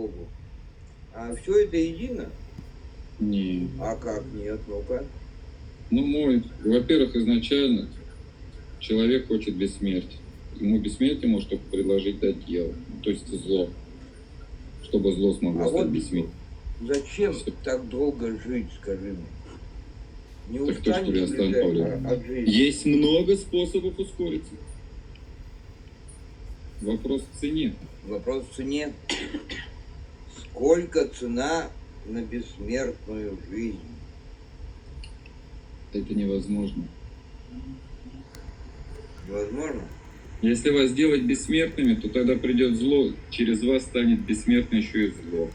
Богу. А все это едино? Не. А как нет? Ну-ка. Ну, во-первых, изначально человек хочет бессмертия. Ему бессмертие может только предложить дать дьявол, то есть зло, чтобы зло смогло стать бессмертием. Зачем так долго жить, скажи мне? Не Так кто ж тебя устанешь ли оставил? от жизни? Есть много способов ускориться. Вопрос в цене. Вопрос в цене. Сколько цена на бессмертную жизнь? Это невозможно. Невозможно? Если вас сделать бессмертными, то тогда придет зло, через вас станет бессмертно еще и зло.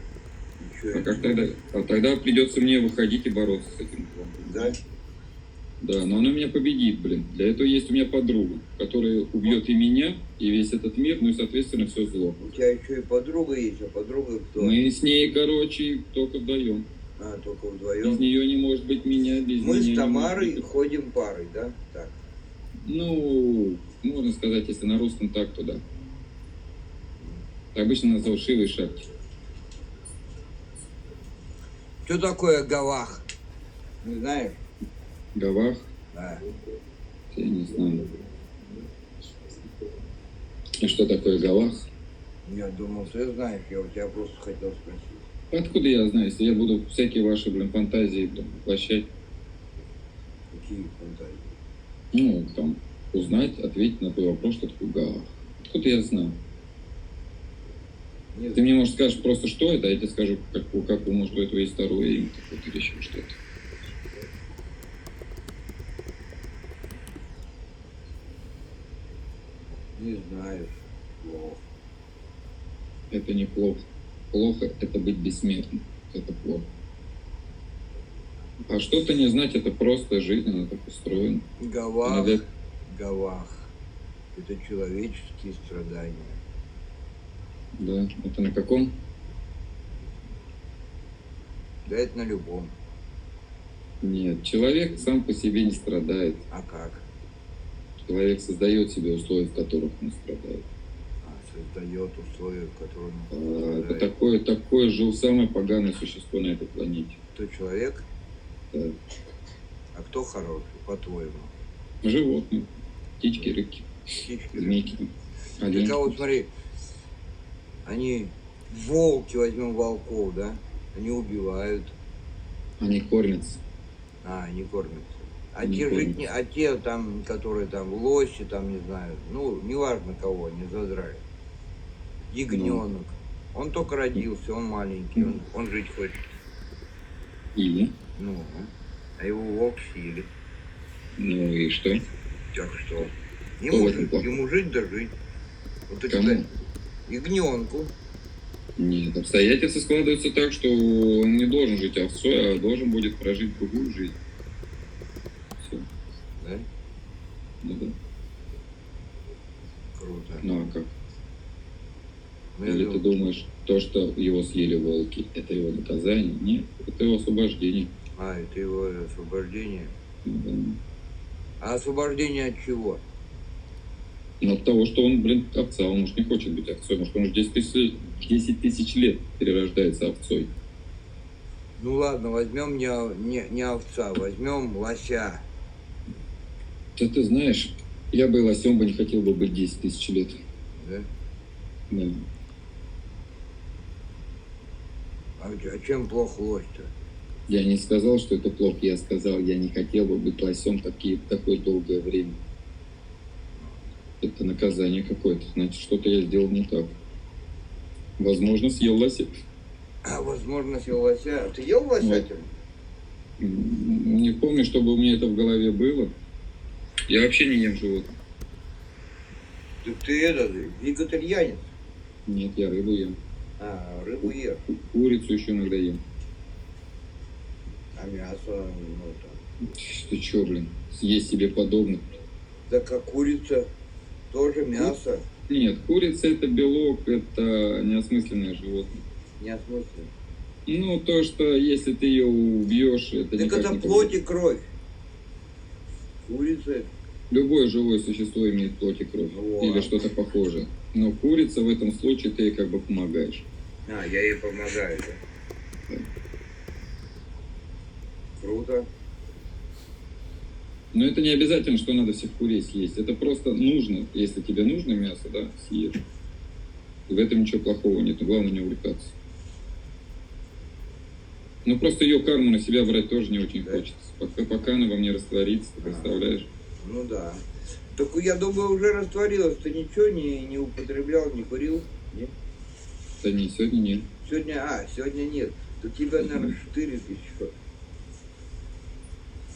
Еще А как тогда? А тогда придется мне выходить и бороться с этим злом. Да? Да, но она меня победит, блин. Для этого есть у меня подруга, которая убьет и меня, и весь этот мир, ну и, соответственно, все зло. У тебя еще и подруга есть, а подруга кто? Мы с ней, короче, только вдвоем. А, только Без вдвоем? нее не может быть меня, без Мы меня с Тамарой не может быть. ходим парой, да? Так. Ну, можно сказать, если на русском так, то да. Обычно назовут Шива и Шакти. Что такое Гавах? Не знаешь? Гавах, Да. я не знаю. И что такое Гавах? Я думал, ты знаешь, я у тебя просто хотел спросить. Откуда я знаю, если я буду всякие ваши, блин, фантазии воплощать? Какие фантазии? Ну, там, узнать, ответить на твой вопрос, что такое Гавах. Откуда я знаю? Не Ты мне, может, скажешь просто, что это, а я тебе скажу, как может, у этого есть второе имя, какое-то или еще что-то. Не знаю. Плохо. Это неплохо. Плохо – это быть бессмертным. Это плохо. А что-то не знать – это просто жизнь, она так устроена. Гавах. Иногда- Гавах. Это человеческие страдания. Да, это на каком? Да это на любом. Нет, человек сам по себе не страдает. А как? Человек создает себе условия, в которых он страдает. Создает условия, в которых он Это страдает. такое же самое поганое существо на этой планете. Кто человек? Да. А кто хороший, по-твоему? Животные, птички, рыбки, Птички? змейки, Так оленки. а вот смотри, они, волки, возьмем волков, да? Они убивают, Они кормятся. они кормятся. А Не те, кормятся. а те там, которые там лоси, там, не знаю, ну, неважно кого, не задрали. Ягненок. Он только родился, он маленький, он жить хочет. И? Ну, а его волк съели. Ну и что? Так что? Кто Ему, в этом плохо? ему жить да жить. Вот у Кому? тебя ягненку. Нет, обстоятельства складываются так, что он не должен жить овцой, а должен будет прожить другую жизнь. Все. Да? Ну да. Круто. Ну а как? Ну, я Или ты думаю, думаешь, то, что его съели волки, это его наказание? Нет, это его освобождение. это его освобождение. Ну, да. А освобождение от чего? Но от того, что он, блин, овца, он, может, не хочет быть овцой, может, он уже 10 тысяч лет перерождается овцой. Ну ладно, возьмем не овца, возьмем лося. Да ты знаешь, я бы и лосем бы не хотел бы быть 10 тысяч лет. Да? Да. А чем плох лось-то? Я не сказал, что это плохо, я сказал, я не хотел бы быть лосем такое долгое время. Это наказание какое-то, значит, что-то я сделал не так. Возможно, съел лося. А возможно, съел лося. Ты ел лося? Вот. Не помню, чтобы у меня это в голове было. Я вообще не ем животных. Так ты вегетарианец. Нет, я рыбу ем. А, рыбу ешь. Курицу еще иногда ем. А мясо, ну там. Ты че, блин, съесть себе подобных? Так как курица тоже мясо. Нет, курица это белок, это неосмысленное животное. Неосмысленно. Ну, то, что если ты ее убьешь, это Так никак это не плоть и кровь. Курица. Любое живое существо имеет плоть и кровь. Вот. Или что-то похожее. Но курица в этом случае ты ей как бы помогаешь. А, я ей помогаю, да? Круто. Но это не обязательно, что надо всех курей съесть. Это просто нужно, если тебе нужно мясо, да, съешь. И в этом ничего плохого нет, но главное не увлекаться. Но просто ее карму на себя брать тоже не очень Да. хочется. Пока она во мне растворится, ты представляешь? Ну да. Так я думаю, уже растворилось. Ты ничего не употреблял, не курил? Нет? Да не, сегодня нет. Сегодня нет. У тебя, наверное, 4 тысячи.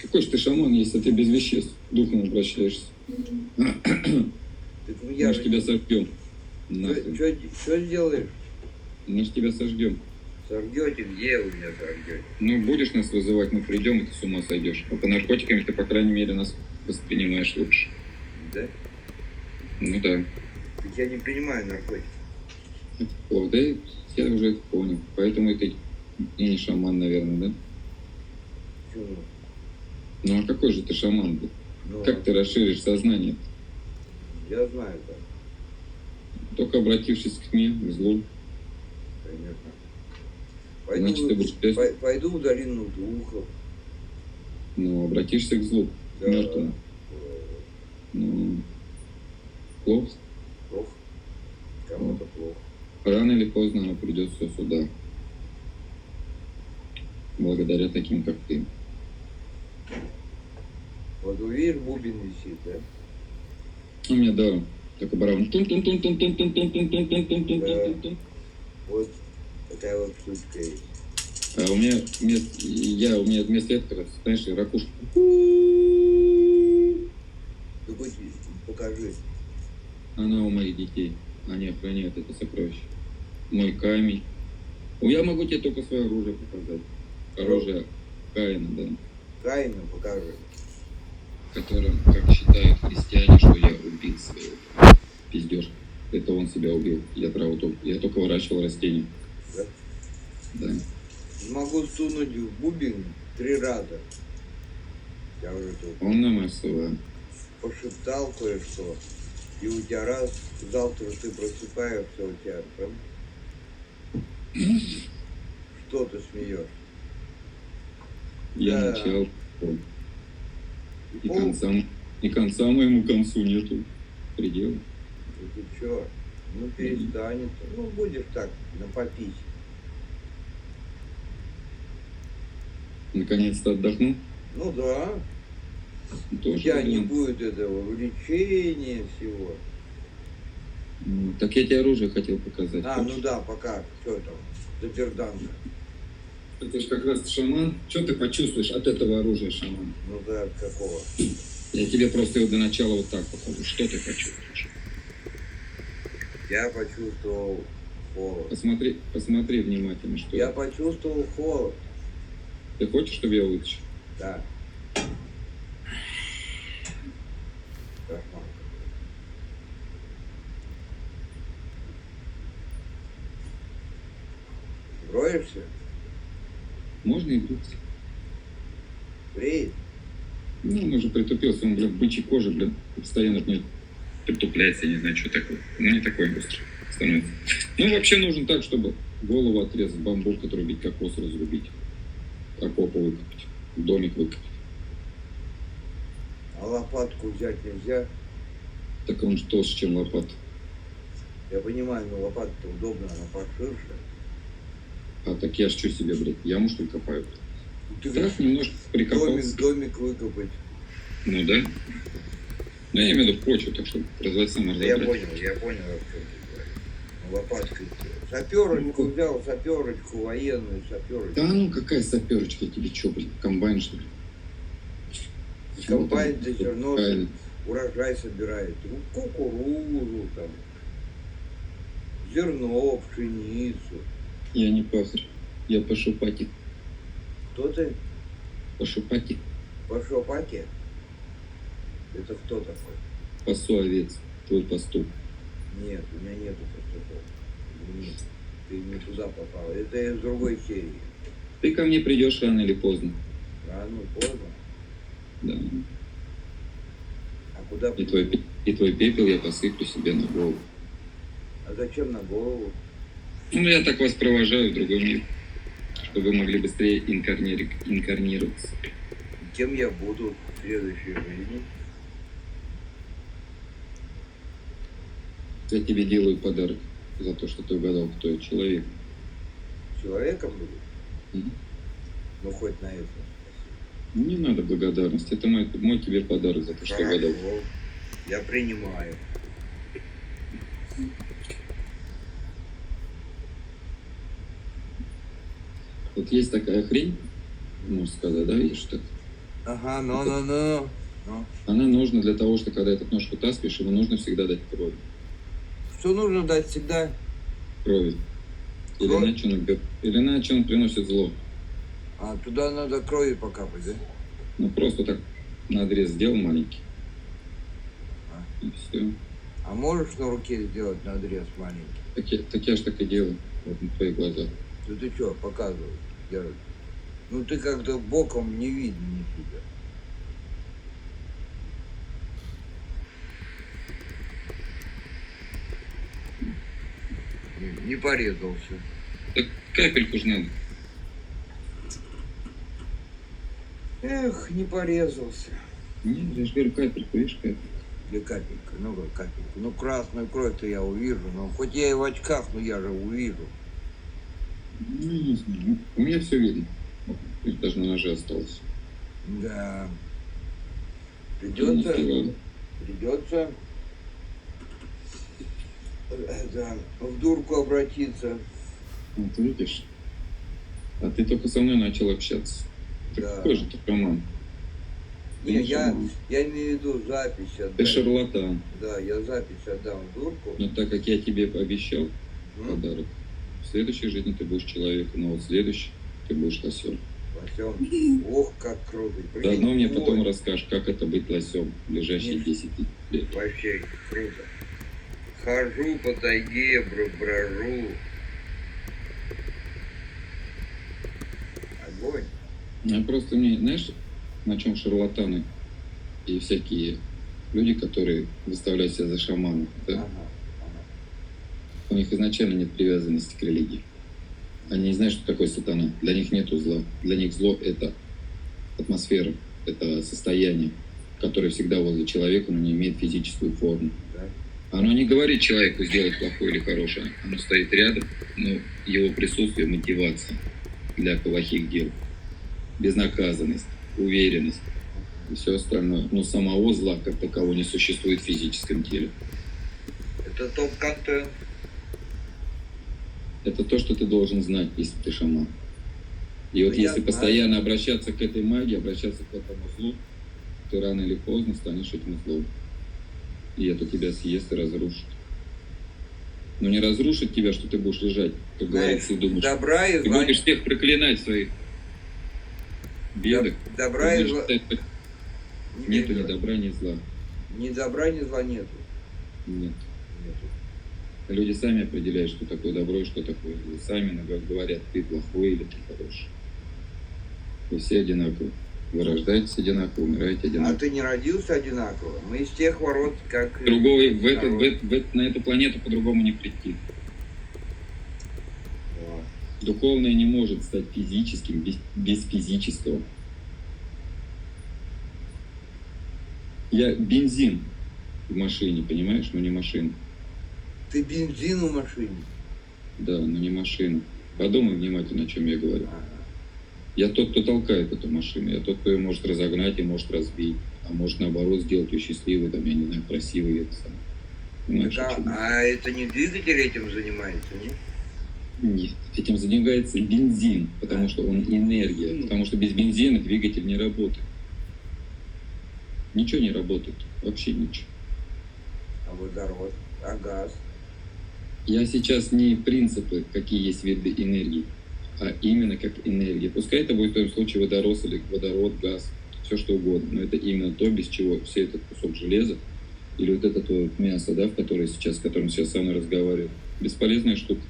Какой же ты шаман, если ты без веществ духом обращаешься? Так Мы я ж тебя сожгем. Нахуй. что сделаешь? Мы ж тебя сожгем. Сожгете? Где вы меня сожгете? Ну, будешь нас вызывать, мы придем, и ты с ума сойдешь. А по наркотикам ты, по крайней мере, нас воспринимаешь лучше. Да? Ну да. Так я не принимаю наркотики. О, да я уже это понял. Поэтому ты и не шаман, наверное, да? Почему? Ну а какой же ты шаман был? Ну, Как ты расширишь сознание? Я знаю так, Только обратившись к тьме, к злу. конечно. Значит, ты будешь петь. Пойду в долину духов. Ну, обратишься к злу, к Да. мертвому. Ну, плохо. Плохо. Кому-то плохо. Рано или поздно оно придет все сюда. Благодаря таким, как ты. Вот увидишь, бубен висит, да? У меня даром. Только барабан. Тун-тун-тун-тун-тун-тун-тун-тун-тун-тун-тун-тун-тун. Вот такая вот штучка есть. А у меня вместо этого, знаешь, ракушка. Такой, покажи. Она у моих детей. Они охраняют это сокровище. Мой камень. Я могу тебе только свое оружие показать. Оружие Каина, да. Каина покажи. Которым, как считают христиане, что я убил своего пиздеж. Это он себя убил. Я только выращивал растения. Да? Да. Могу сунуть в бубен 3 раза. Я уже тут Он на массово. пошептал кое-что. И у тебя раз, завтра ты просыпаешься, у тебя там... Что ты смеешь? Я Да. начал. И конца моему концу нету. Предела. Ты чё? Ну перестанет. Ну будешь так, напопись. Наконец-то отдохну. Ну да. У Тоже, тебя не блин. будет этого увлечения всего. Так я тебе оружие хотел показать. Ну да, пока. Что там? Заперданка. Это же как раз шаман. Что ты почувствуешь от этого оружия, шаман? Ну да, какого? Я тебе просто его до начала вот так покажу. Что ты почувствуешь? Я почувствовал холод. Посмотри внимательно, что Я это. почувствовал холод. Ты хочешь, чтобы я вытащил? Да. Кошмар. Броешься? Можно и бриться. Бреет? Ну, он уже притупился, он, блин, в бычьей коже, блин, постоянно, блин, притупляется, я не знаю, что такое. Ну, не такой быстро становится. Ну, вообще нужен так, чтобы голову отрезать, бамбук отрубить, кокос разрубить, окопы выкопать, домик выкопать. А лопатку взять нельзя? Так он же толще, чем лопата. Я понимаю, но лопата-то удобно, она поширше. А так я ж что себе, блядь, яму что ли копаю? Ты Так, немножко прикопался. домик выкопать. Ну да. Ну, я имею в виду в почву, так что развать сам Да разобрать. я понял, о чем ты говоришь. Ну, лопаткой. Саперочку взял, саперочку, военную саперочку. Да ну какая саперочка тебе, что, блин, комбайн что ли? Комбайн ты все равно Правильно. урожай собирает. Ну, кукурузу там, зерно, пшеницу. Я не пахарь, я пошупатик. Кто ты? Пошупатик, По шопаке? Это кто такой? пасу овец, твой пастух. Нет, у меня нету пастухов. Извини, ты не туда попал. Это из другой серии. Ты ко мне придешь рано или поздно. Рано, поздно. Да. А куда И твой пепел я посыплю себе на голову. А зачем на голову? Ну, я так вас провожаю в другой мир, чтобы вы могли быстрее инкарнироваться. Кем я буду в следующей жизни? Я тебе делаю подарок за то, что ты угадал, кто я человек. Человеком буду? Мгм. Ну, хоть на это. Не надо благодарности. Это мой тебе подарок за то, что угадал. Хорошо. Я принимаю. Вот есть такая хрень, можно сказать, да, видишь, так. Ага, ну. Она нужна для того, что когда этот нож вытаскиваешь, ему нужно всегда дать крови. Что нужно дать всегда? Крови. Или Кровь? иначе он приносит зло. А туда надо крови покапать, да? Ну просто так надрез сделал маленький. А. И все. А можешь на руке сделать надрез маленький? Так я ж так и делаю. Вот на твои глаза. Да ты что, показывай, Геральт. Ну ты как-то боком не видно нифига. Не порезался. Так капельку ж надо. Эх, не порезался. Нет, я же говорю капельку, видишь, капельку. Где капелька? Ну как капелька? Ну красную кровь-то я увижу. Но хоть я и в очках, но я же увижу. Ну, не знаю. Ну, у меня все видно. Вот, даже на ноже осталось. Да. Не Придется успеваю. это, в дурку обратиться. Вот видишь. А ты только со мной начал общаться. Так Да. какой же ты шаман? Ты Не, не шаман. я имею в виду запись Ты отдать. шарлатан. Да, я запись отдам в дурку. Но так как я тебе обещал М? подарок, в следующей жизни ты будешь человеком, но вот в следующей ты будешь лосем. Лосем. Ох, как круто. Заодно мне потом Ой, расскажешь, как это быть лосем в ближайшие Нет. 10 лет. вообще круто. Хожу по тайге, брожу. Огонь. А просто мне, знаешь, на чем шарлатаны и всякие люди, которые выставляют себя за шаманов, да? Ага, ага. У них изначально нет привязанности к религии. Они не знают, что такое сатана. Для них нету зла. Для них зло — это атмосфера, это состояние, которое всегда возле человека, но не имеет физическую форму. Да. Оно не говорит человеку сделать плохое или хорошее. Оно стоит рядом, но его присутствие — мотивация для плохих дел. Безнаказанность, уверенность и все остальное. Но самого зла как такового не существует в физическом теле. Это топ-контент. Это то, что ты должен знать, если ты шаман. И вот Ну, я если знаю. постоянно обращаться к этой магии, обращаться к этому злу, ты рано или поздно станешь этим злом. И это тебя съест и разрушит. Но не разрушит тебя, что ты будешь лежать, как говорится, и думаешь. Добра и Ты зла. будешь всех проклинать в своих бедах. Добра Ты и будешь зла. считать, что нету ни добра, ни зла. Ни добра, ни зла нету. Нет. Нету. Люди сами определяют, что такое добро и что такое зло. Сами говорят, ты плохой или ты хороший. Вы все одинаковы. Вы рождаетесь одинаково, умираете А одинаково. ты не родился одинаково? Мы из тех ворот, как... Другого народ. на эту планету по-другому не прийти. Вот. Духовное не может стать физическим без физического. Я бензин в машине, понимаешь, но не машина. Ты бензин в машине. Да, но не машина. Подумай внимательно, о чем я говорю. Ага. Я тот, кто толкает эту машину. Я тот, кто ее может разогнать и может разбить. А может, наоборот, сделать ее счастливой, там, я не знаю, красивой. Это самое. Понимаешь, о Так, чем я? а это не двигатель этим занимается, нет? Нет, этим занимается бензин, потому что он энергия. Потому что без бензина двигатель не работает. Ничего не работает. Вообще ничего. А водород, а газ? Я сейчас не принципы, какие есть виды энергии, а именно как энергия. Пускай это будет в том случае водород или водород, газ, все что угодно. Но это именно то, без чего все этот кусок железа или вот это вот мясо, да, в котором сейчас со мной разговаривает. Бесполезная штука.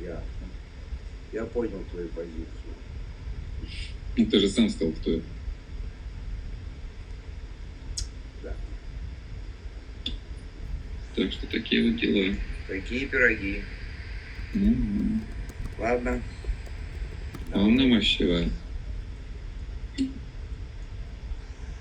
Ясно. Я понял твою позицию. И ты же сам сказал, кто я. Да. Так что такие вот дела. Такие пироги. Мгм. Ладно. Ом Намah Шивая.